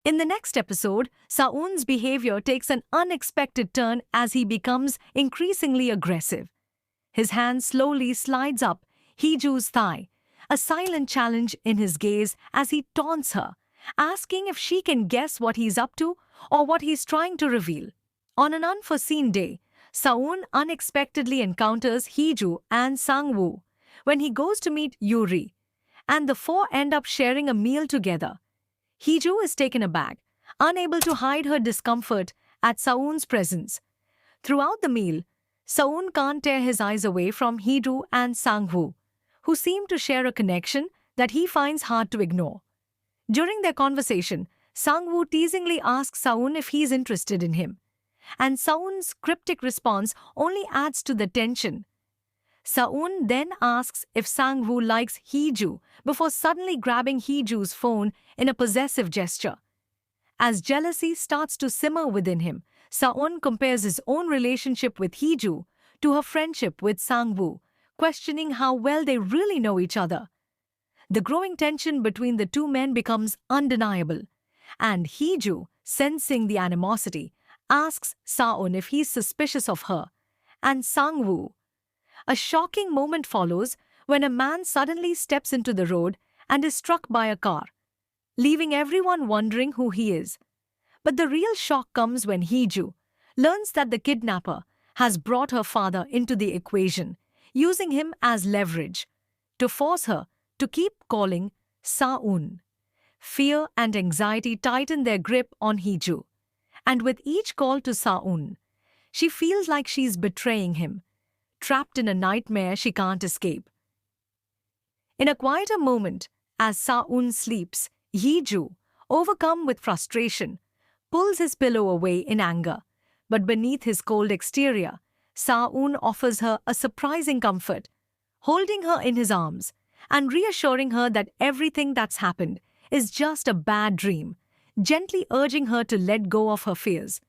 In the next episode, Saun's behavior takes an unexpected turn as he becomes increasingly aggressive. His hand slowly slides up Heeju's thigh, a silent challenge in his gaze as he taunts her, asking if she can guess what he's up to or what he's trying to reveal. On an unforeseen day, Saun unexpectedly encounters Heeju and Sang-woo when he goes to meet Yuri, and the four end up sharing a meal together. Heeju is taken aback, unable to hide her discomfort at Saun's presence. Throughout the meal, Saun can't tear his eyes away from Heeju and Sang-woo, who seem to share a connection that he finds hard to ignore. During their conversation, Sang-woo teasingly asks Saun if he's interested in him, and Saun's cryptic response only adds to the tension. Saun then asks if Sang-woo likes Heeju before suddenly grabbing Heeju's phone in a possessive gesture. As jealousy starts to simmer within him, Saun compares his own relationship with Heeju to her friendship with Sang-woo, questioning how well they really know each other. The growing tension between the two men becomes undeniable, and Heeju, sensing the animosity, asks Saun if he's suspicious of her, and Sang-woo. A shocking moment follows when a man suddenly steps into the road and is struck by a car, leaving everyone wondering who he is. But the real shock comes when Heeju learns that the kidnapper has brought her father into the equation, using him as leverage to force her to keep calling Saun. Fear and anxiety tighten their grip on Heeju, and with each call to Saun, she feels like she's betraying him, trapped in a nightmare she can't escape. In a quieter moment, as Saun sleeps, Heeju, overcome with frustration, pulls his pillow away in anger. But beneath his cold exterior, Saun offers her a surprising comfort, holding her in his arms and reassuring her that everything that's happened is just a bad dream, gently urging her to let go of her fears.